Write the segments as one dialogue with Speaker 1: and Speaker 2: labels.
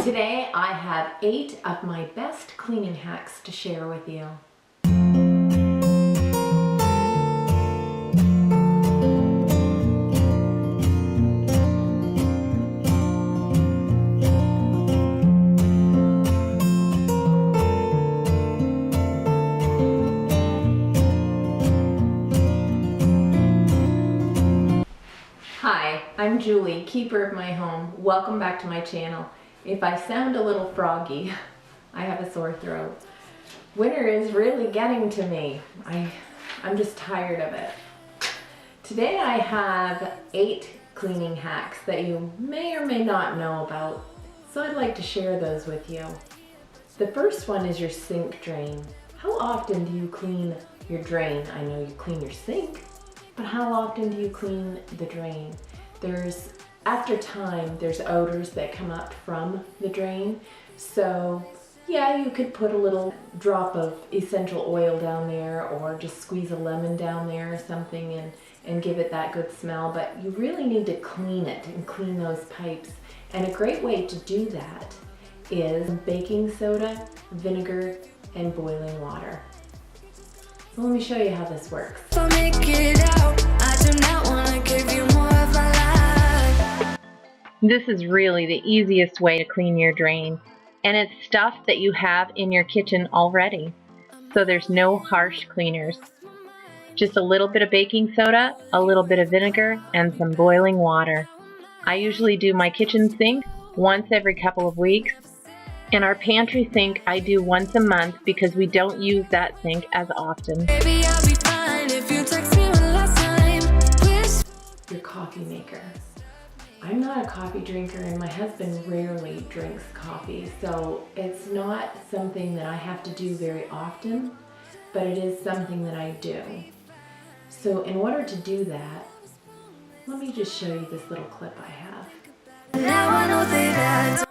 Speaker 1: Today I have 8 of my best cleaning hacks to share with you. Hi, I'm Julie, keeper of my home. Welcome back to my channel. If I sound a little froggy, I have a sore throat. Winter is really getting to me. I'm just tired of it. Today I have 8 cleaning hacks that you may or may not know about, so I'd like to share those with you. The first one is your sink drain. How often do you clean your drain? I know you clean your sink, but how often do you clean the drain? After time, there's odors that come up from the drain. So yeah, you could put a little drop of essential oil down there or just squeeze a lemon down there or something and give it that good smell. But you really need to clean it and clean those pipes. And a great way to do that is baking soda, vinegar, and boiling water. So let me show you how this works.
Speaker 2: This is really the easiest way to clean your drain, and it's stuff that you have in your kitchen already, so there's no harsh cleaners. Just a little bit of baking soda, a little bit of vinegar, and some boiling water. I usually do my kitchen sink once every couple of weeks, and our pantry sink I do once a month because we don't use that sink as often.
Speaker 1: Baby, I'll be fine if you text me one last time. Your coffee maker. I'm not a coffee drinker and my husband rarely drinks coffee, so it's not something that I have to do very often, but it is something that I do. So in order to do that, let me just show you this little clip I have. Now I know that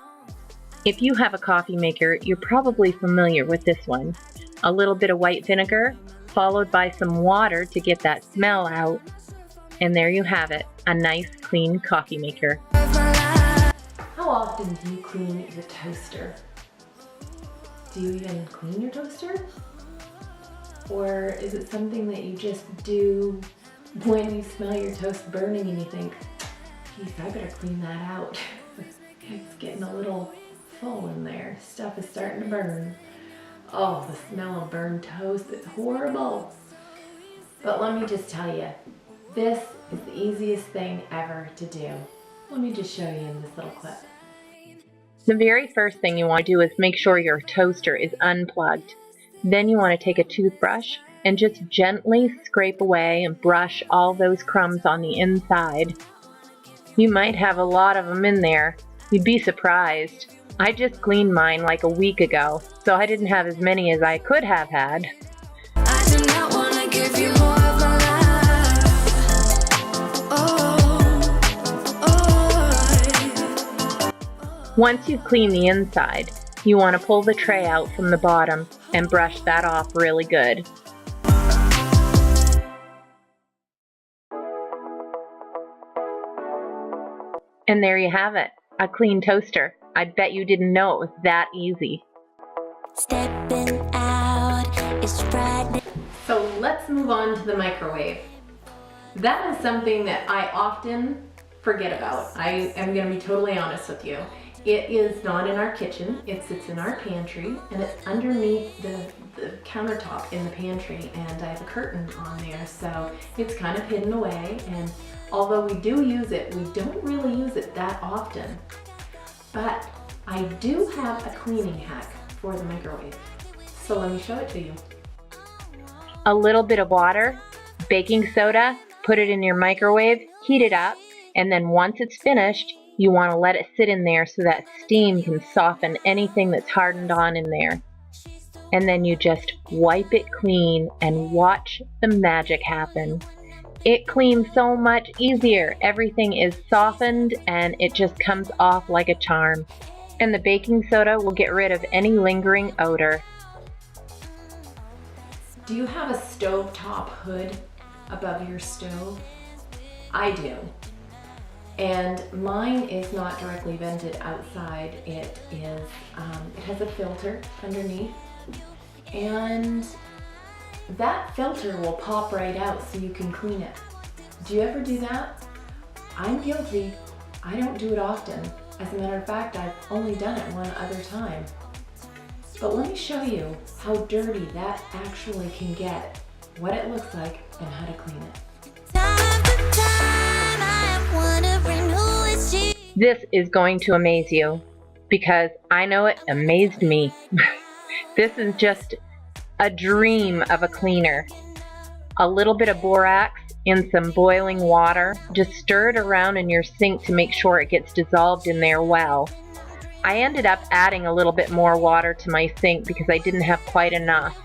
Speaker 2: if you have a coffee maker, you're probably familiar with this one. A little bit of white vinegar, followed by some water to get that smell out. And there you have it, a nice clean coffee maker.
Speaker 1: How often do you clean your toaster? Do you even clean your toaster? Or is it something that you just do when you smell your toast burning and you think, geez, I better clean that out. It's getting a little full in there. Stuff is starting to burn. Oh, the smell of burned toast is horrible. But let me just tell you, this is the easiest thing ever to do. Let me just show you in this little clip.
Speaker 2: The very first thing you want to do is make sure your toaster is unplugged. Then you want to take a toothbrush and just gently scrape away and brush all those crumbs on the inside. You might have a lot of them in there. You'd be surprised. I just cleaned mine like a week ago, so I didn't have as many as I could have had.
Speaker 1: I do not want to give you more of my life.
Speaker 2: Once you've cleaned the inside, you want to pull the tray out from the bottom and brush that off really good. And there you have it, a clean toaster. I bet you didn't know it was that easy.
Speaker 1: Stepping out, it's Friday. So let's move on to the microwave. That is something that I often forget about. I am going to be totally honest with you. It is not in our kitchen, it sits in our pantry, and it's underneath the countertop in the pantry, and I have a curtain on there, so it's kind of hidden away, and although we do use it, we don't really use it that often. But I do have a cleaning hack for the microwave, so let me show it to you.
Speaker 2: A little bit of water, baking soda, put it in your microwave, heat it up, and then once it's finished, you want to let it sit in there so that steam can soften anything that's hardened on in there. And then you just wipe it clean and watch the magic happen. It cleans so much easier. Everything is softened and it just comes off like a charm. And the baking soda will get rid of any lingering odor.
Speaker 1: Do you have a stovetop hood above your stove? I do. And mine is not directly vented outside. It has a filter underneath, and that filter will pop right out so you can clean it. Do you ever do that? I'm guilty. I don't do it often. As a matter of fact, I've only done it one other time. But let me show you how dirty that actually can get, what it looks like, and how to clean it.
Speaker 2: This is going to amaze you, because I know it amazed me. This is just a dream of a cleaner. A little bit of borax in some boiling water. Just stir it around in your sink to make sure it gets dissolved in there well. I ended up adding a little bit more water to my sink because I didn't have quite enough.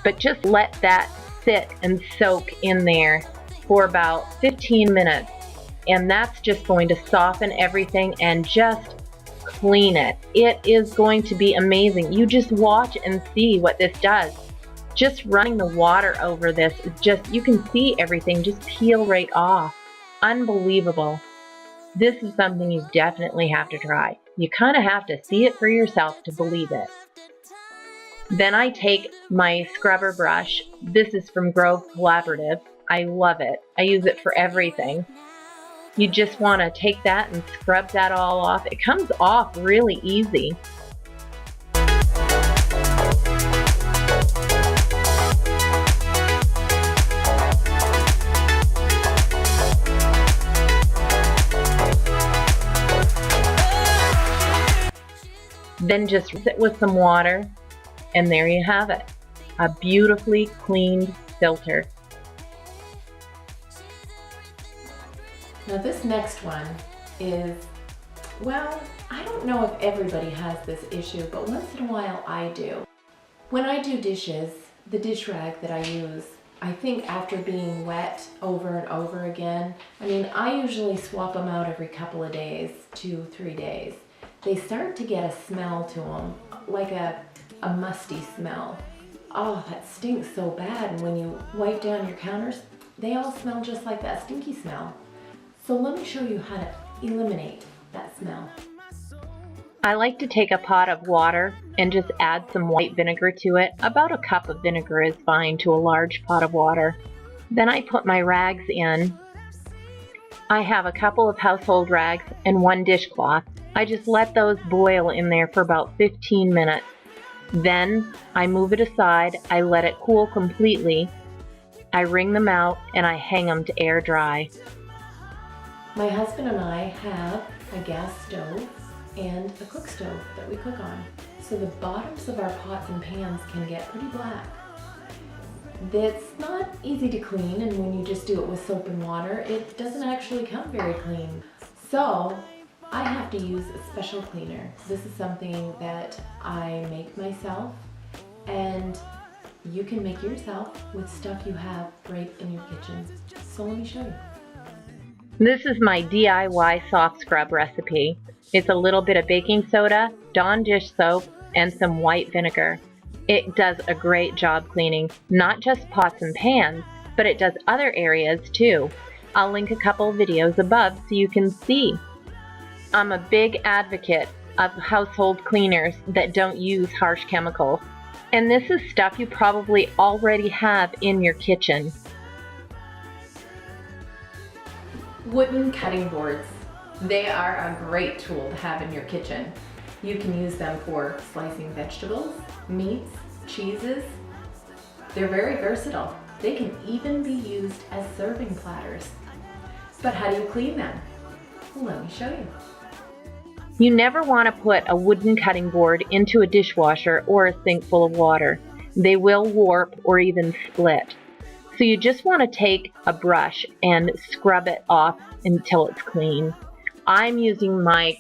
Speaker 2: But just let that sit and soak in there for about 15 minutes. And that's just going to soften everything and just clean it. It is going to be amazing. You just watch and see what this does. Just running the water over this is just, you can see everything just peel right off. Unbelievable. This is something you definitely have to try. You kind of have to see it for yourself to believe it. Then I take my scrubber brush. This is from Grove Collaborative. I love it. I use it for everything. You just want to take that and scrub that all off. It comes off really easy. Then just sit with some water, and there you have it. A beautifully cleaned filter.
Speaker 1: Now this next one is, well, I don't know if everybody has this issue, but once in a while I do. When I do dishes, the dish rag that I use, I think after being wet over and over again, I mean, I usually swap them out every couple of days, 2-3 days. They start to get a smell to them, like a musty smell. Oh, that stinks so bad, and when you wipe down your counters, they all smell just like that stinky smell. So let me show you how to eliminate that smell.
Speaker 2: I like to take a pot of water and just add some white vinegar to it. About a cup of vinegar is fine to a large pot of water. Then I put my rags in. I have a couple of household rags and one dishcloth. I just let those boil in there for about 15 minutes. Then I move it aside, I let it cool completely, I wring them out, and I hang them to air dry.
Speaker 1: My husband and I have a gas stove and a cook stove that we cook on. So the bottoms of our pots and pans can get pretty black. It's not easy to clean, and when you just do it with soap and water, it doesn't actually come very clean. So I have to use a special cleaner. This is something that I make myself, and you can make yourself with stuff you have right in your kitchen. So let me show you.
Speaker 2: This is my DIY soft scrub recipe. It's a little bit of baking soda, Dawn dish soap, and some white vinegar. It does a great job cleaning, not just pots and pans, but it does other areas too. I'll link a couple videos above so you can see. I'm a big advocate of household cleaners that don't use harsh chemicals. And this is stuff you probably already have in your kitchen.
Speaker 1: Wooden cutting boards. They are a great tool to have in your kitchen. You can use them for slicing vegetables, meats, cheeses. They're very versatile. They can even be used as serving platters. But how do you clean them? Well, let me show you.
Speaker 2: You never want to put a wooden cutting board into a dishwasher or a sink full of water. They will warp or even split. So you just want to take a brush and scrub it off until it's clean. I'm using my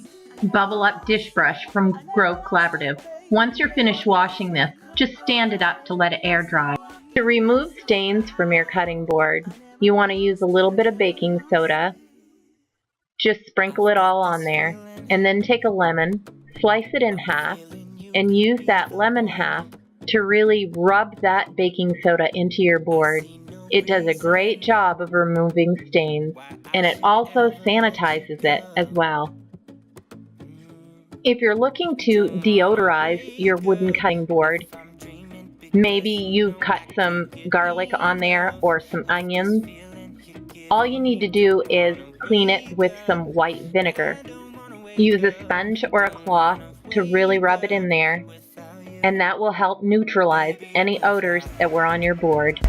Speaker 2: Bubble Up dish brush from Grove Collaborative. Once you're finished washing this, just stand it up to let it air dry. To remove stains from your cutting board, you want to use a little bit of baking soda. Just sprinkle it all on there, and then take a lemon, slice it in half, and use that lemon half to really rub that baking soda into your board. It does a great job of removing stains, and it also sanitizes it as well. If you're looking to deodorize your wooden cutting board, maybe you cut some garlic on there or some onions, all you need to do is clean it with some white vinegar. Use a sponge or a cloth to really rub it in there, and that will help neutralize any odors that were on your board.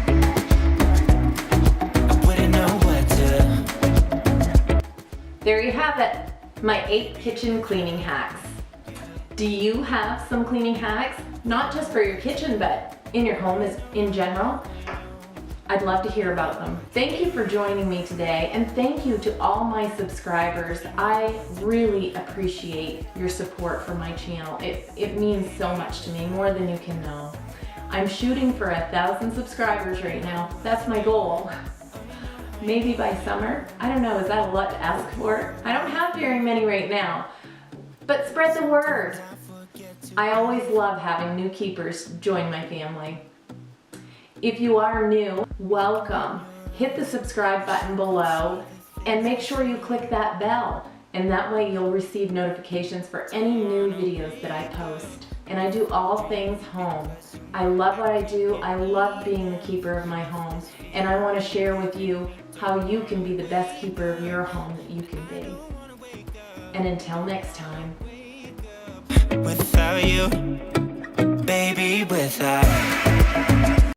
Speaker 1: There you have it, my 8 kitchen cleaning hacks. Do you have some cleaning hacks? Not just for your kitchen, but in your home in general? I'd love to hear about them. Thank you for joining me today, and thank you to all my subscribers. I really appreciate your support for my channel. It means so much to me, more than you can know. I'm shooting for 1,000 subscribers right now. That's my goal. Maybe by summer? I don't know, is that a lot to ask for? I don't have very many right now, but spread the word. I always love having new keepers join my family. If you are new, welcome. Hit the subscribe button below and make sure you click that bell, and that way you'll receive notifications for any new videos that I post. And I do all things home. I love what I do. I love being the keeper of my home, and I want to share with you how you can be the best keeper of your home that you can be. And until next time.
Speaker 3: Without you, baby, without